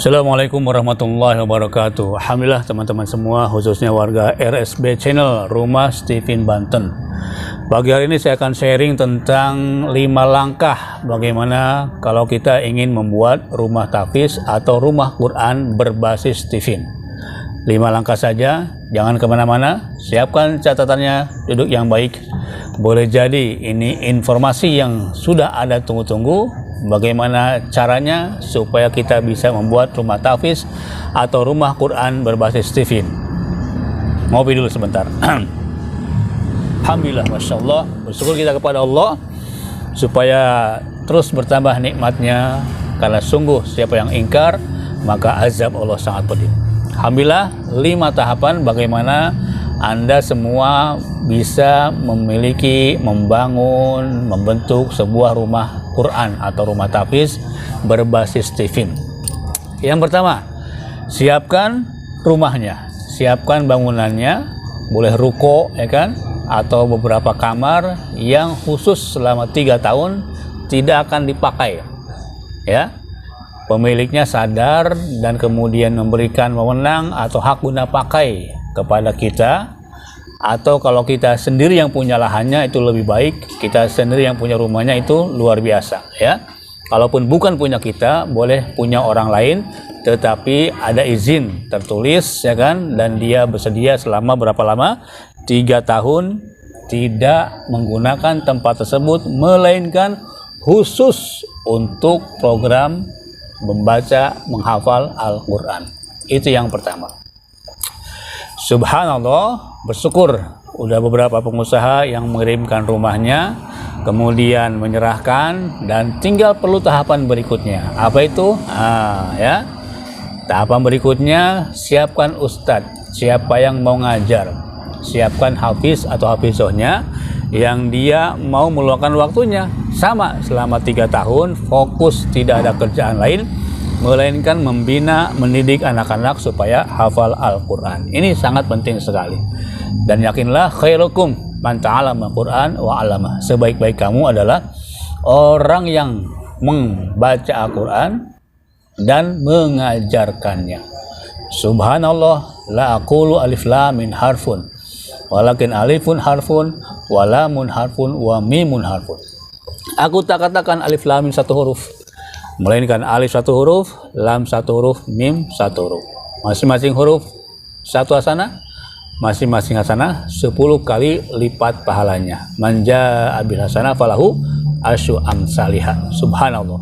Assalamualaikum warahmatullahi wabarakatuh. Alhamdulillah teman-teman semua, khususnya warga RSB Channel Rumah Stephen Banten. Pagi hari ini saya akan sharing tentang 5 langkah bagaimana kalau kita ingin membuat rumah tahfiz atau rumah Quran berbasis Stephen. 5 langkah saja, jangan kemana-mana, siapkan catatannya, duduk yang baik. Boleh jadi ini informasi yang sudah ada tunggu-tunggu. Bagaimana caranya supaya kita bisa membuat rumah tahfiz atau rumah Quran berbasis Stephen. Ngopi dulu sebentar. Alhamdulillah, Masya Allah, bersyukur kita kepada Allah supaya terus bertambah nikmatnya, karena sungguh siapa yang ingkar maka azab Allah sangat pedih. Alhamdulillah, 5 tahapan bagaimana Anda semua bisa memiliki, membangun, membentuk sebuah rumah Quran atau rumah tahfiz berbasis Stephen. Yang pertama, siapkan rumahnya, siapkan bangunannya, boleh ruko ya kan, atau beberapa kamar yang khusus selama 3 tahun tidak akan dipakai ya. Pemiliknya sadar dan kemudian memberikan wewenang atau hak guna pakai kepada kita, atau kalau kita sendiri yang punya lahannya itu lebih baik, kita sendiri yang punya rumahnya itu luar biasa ya. Kalaupun bukan punya kita, boleh punya orang lain, tetapi ada izin tertulis ya kan, dan dia bersedia selama berapa lama? 3 tahun tidak menggunakan tempat tersebut, melainkan khusus untuk program membaca, menghafal Al-Quran. Itu yang pertama. Subhanallah, bersyukur udah beberapa pengusaha yang mengirimkan rumahnya, kemudian menyerahkan, dan tinggal perlu tahapan berikutnya. Apa itu? Ya, tahapan berikutnya, siapkan ustadz, siapa yang mau ngajar, siapkan hafiz atau hafizohnya yang dia mau meluangkan waktunya sama selama 3 tahun, fokus, tidak ada kerjaan lain melainkan membina, mendidik anak-anak supaya hafal Al-Quran. Ini sangat penting sekali. Dan yakinlah, khairukum man ta'allama Al-Quran wa 'allamah. Sebaik-baik kamu adalah orang yang membaca Al-Quran dan mengajarkannya. Subhanallah, la aqulu alif lam min harfun, walakin alifun harfun, wa lamun harfun, wa mimun harfun. Aku tak katakan alif lam mim 1 huruf, melainkan alif 1 huruf, lam 1 huruf, mim 1 huruf. Masing-masing huruf 1 hasanah, masing-masing hasanah 10 kali lipat pahalanya. Manja abil hasanah falahu asyu amsalihah. Subhanallah.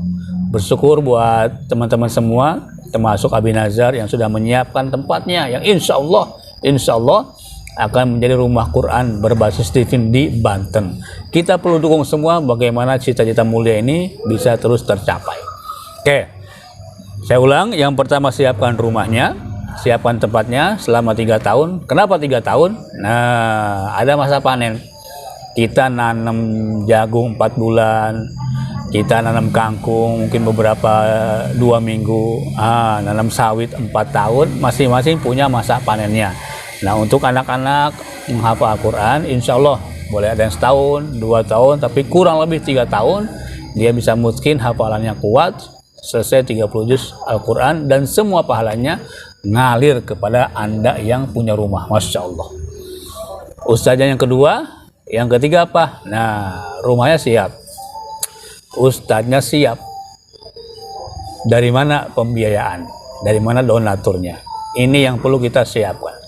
Bersyukur buat teman-teman semua, termasuk Abi Nazar yang sudah menyiapkan tempatnya, yang insya Allah akan menjadi rumah Quran berbasis Stephen di Banten. Kita perlu dukung semua bagaimana cita-cita mulia ini bisa terus tercapai. Oke, saya ulang, yang pertama siapkan rumahnya, siapkan tempatnya selama 3 tahun. Kenapa 3 tahun? Nah, ada masa panen. Kita nanam jagung 4 bulan, kita nanam kangkung mungkin beberapa 2 minggu, nanam sawit 4 tahun, masing-masing punya masa panennya. Nah, untuk anak-anak menghafal Al-Quran, insya Allah boleh ada yang setahun, 2 tahun, tapi kurang lebih 3 tahun, dia bisa mungkin hafalannya kuat, selesai 30 juz Al-Quran, dan semua pahalanya ngalir kepada Anda yang punya rumah. Masya Allah. Ustaznya yang kedua, yang ketiga apa? Nah, rumahnya siap, ustadznya siap. Dari mana pembiayaan? Dari mana donaturnya? Ini yang perlu kita siapkan.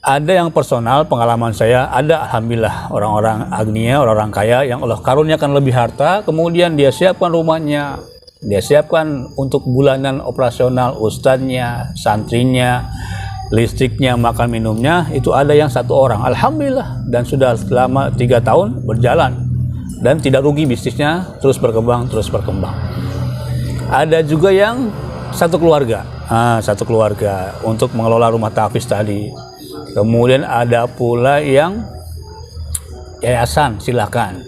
Ada yang personal, pengalaman saya, ada alhamdulillah orang-orang agnia, orang-orang kaya yang Allah karuniakan lebih harta, kemudian dia siapkan rumahnya, dia siapkan untuk bulanan operasional ustadznya, santrinya, listriknya, makan minumnya, itu ada yang 1 orang, alhamdulillah, dan sudah selama 3 tahun berjalan dan tidak rugi bisnisnya, terus berkembang. Ada juga yang 1 keluarga, 1 keluarga untuk mengelola rumah tahfiz tadi. Kemudian ada pula yang yayasan, silakan.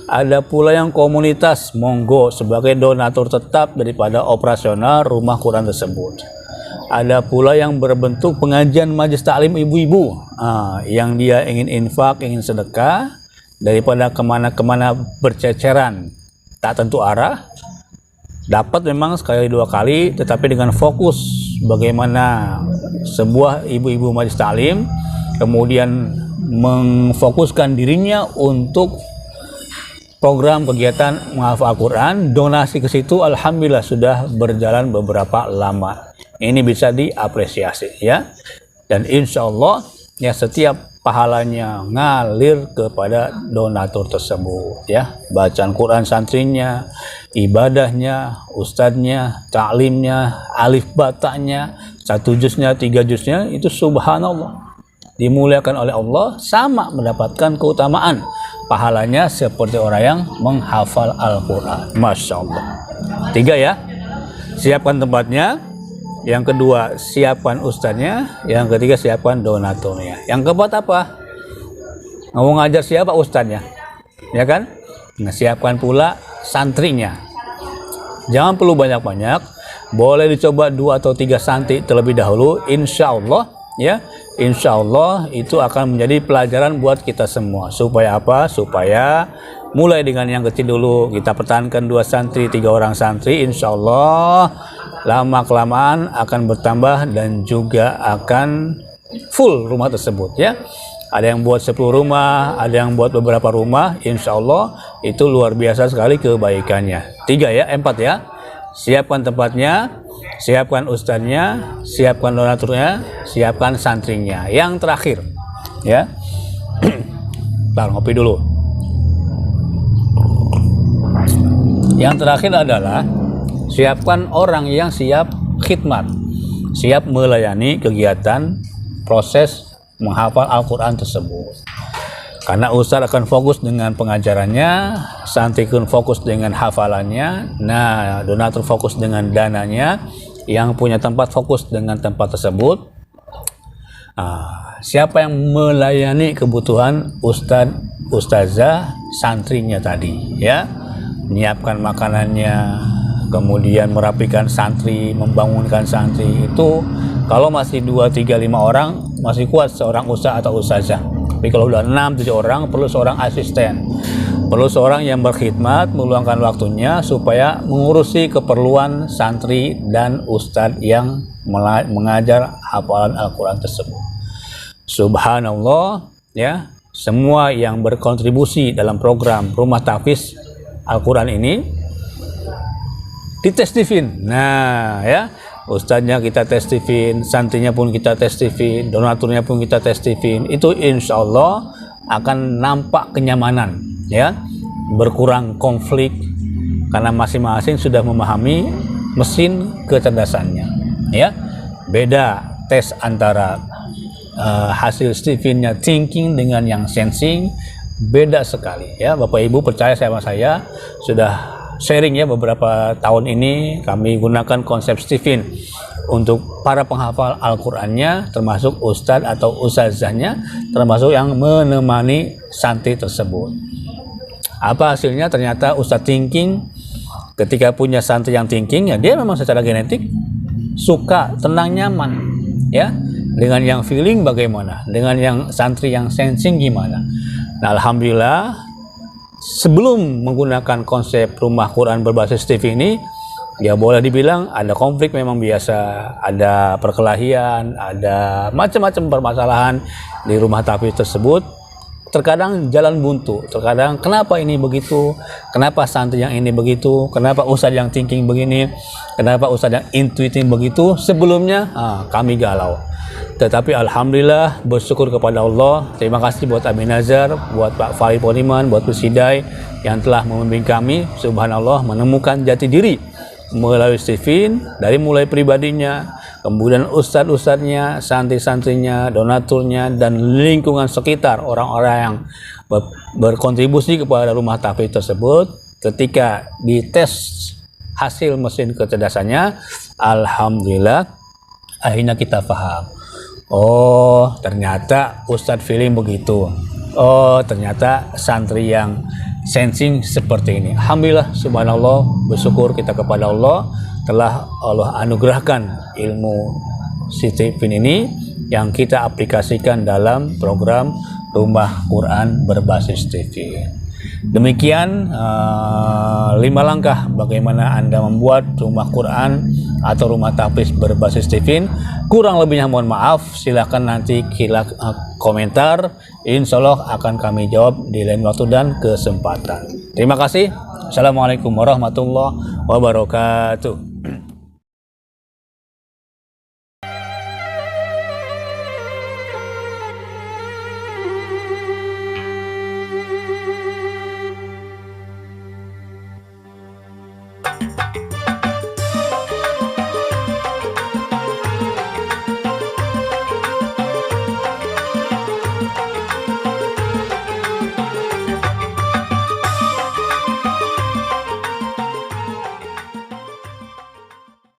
Ada pula yang komunitas, monggo sebagai donatur tetap daripada operasional rumah Quran tersebut. Ada pula yang berbentuk pengajian majelis taklim ibu-ibu, yang dia ingin infak, ingin sedekah, daripada kemana-kemana berceceran tak tentu arah, Dapat memang sekali dua kali, tetapi dengan fokus bagaimana sebuah ibu-ibu majelis taklim kemudian memfokuskan dirinya untuk program kegiatan menghafal Al-Quran, donasi ke situ alhamdulillah sudah berjalan beberapa lama. Ini bisa diapresiasi ya. Dan insya Allah ya setiap pahalanya ngalir kepada donatur tersebut ya. Bacaan Quran santrinya, ibadahnya, ustadznya, taklimnya, alif batanya, 1 juznya, 3 juznya, itu subhanallah dimuliakan oleh Allah, sama mendapatkan keutamaan pahalanya seperti orang yang menghafal Al-Quran. Masya Allah. 3 ya, siapkan tempatnya. Yang kedua, siapkan ustadznya. Yang ketiga, siapkan donaturnya. Yang keempat apa? Mau ngajar siapa? Ustadznya, ya kan? Nah, siapkan pula santrinya. Jangan perlu banyak-banyak, boleh dicoba 2 atau 3 santri terlebih dahulu. Insya Allah ya, insya Allah itu akan menjadi pelajaran buat kita semua. Supaya apa? Supaya mulai dengan yang kecil dulu, kita pertahankan 2 santri, 3 orang santri, insya Allah lama kelamaan akan bertambah dan juga akan full rumah tersebut ya. Ada yang buat 10 rumah, ada yang buat beberapa rumah, insya Allah itu luar biasa sekali kebaikannya. 3 ya, 4 ya. Siapkan tempatnya, siapkan ustadznya, siapkan donaturnya, siapkan santrinya. Yang terakhir ya, ntar ngopi dulu. Yang terakhir adalah siapkan orang yang siap khidmat, siap melayani kegiatan proses menghafal Al-Quran tersebut. Karena ustadz akan fokus dengan pengajarannya, santri pun fokus dengan hafalannya, nah donatur fokus dengan dananya, yang punya tempat fokus dengan tempat tersebut. Siapa yang melayani kebutuhan ustadz, ustazah, santrinya tadi ya, menyiapkan makanannya, kemudian merapikan santri, membangunkan santri. Itu kalau masih 2, 3, 5 orang masih kuat seorang ustadz atau ustazah. Tapi kalau udah 6, 7 orang perlu seorang asisten, perlu seorang yang berkhidmat, meluangkan waktunya supaya mengurusi keperluan santri dan ustadz yang mengajar hafalan Al-Quran tersebut. Subhanallah ya, semua yang berkontribusi dalam program Rumah Tahfiz Al-Quran ini ditestifin. Nah ya, ustadznya kita testifin, santrinya pun kita testifin, donaturnya pun kita testifin. Itu insya Allah akan nampak kenyamanan ya, berkurang konflik karena masing-masing sudah memahami mesin kecerdasannya ya. Beda tes antara hasil stifinnya thinking dengan yang sensing, beda sekali ya. Bapak Ibu percaya sama saya, sudah sharing ya beberapa tahun ini kami gunakan konsep Stephen untuk para penghafal Al-Qurannya, termasuk ustadz atau ustazahnya, termasuk yang menemani santri tersebut. Apa hasilnya? Ternyata ustadz thinking ketika punya santri yang thinking ya, dia memang secara genetik suka, tenang, nyaman ya. Dengan yang feeling bagaimana, dengan yang santri yang sensing gimana. Nah alhamdulillah, sebelum menggunakan konsep rumah Quran berbasis TV ini, ya boleh dibilang ada konflik memang biasa, ada perkelahian, ada macam-macam permasalahan di rumah tahfiz tersebut. Terkadang jalan buntu, terkadang kenapa ini begitu, kenapa santri yang ini begitu, kenapa ustadz yang thinking begini, kenapa ustadz yang intuitif begitu. Sebelumnya kami galau. Tetapi alhamdulillah bersyukur kepada Allah. Terima kasih buat Abi Nazar, buat Pak Farid Poniman, buat Pusidai yang telah membimbing kami, subhanallah, menemukan jati diri melalui Stephen, dari mulai pribadinya, kemudian ustadz-ustadznya, santri-santrinya, donaturnya, dan lingkungan sekitar orang-orang yang berkontribusi kepada rumah tahfiz tersebut. Ketika dites hasil mesin kecerdasannya, alhamdulillah akhirnya kita paham. Oh ternyata ustadz feeling begitu, oh ternyata santri yang sensing seperti ini. Alhamdulillah, subhanallah, bersyukur kita kepada Allah telah Allah anugerahkan ilmu Stephen ini yang kita aplikasikan dalam program Rumah Quran berbasis Stephen. Demikian 5 langkah bagaimana Anda membuat rumah Quran atau rumah tahfiz berbasis Tifin. Kurang lebihnya mohon maaf, silahkan nanti komentar. Insya Allah akan kami jawab di lain waktu dan kesempatan. Terima kasih. Assalamualaikum warahmatullahi wabarakatuh.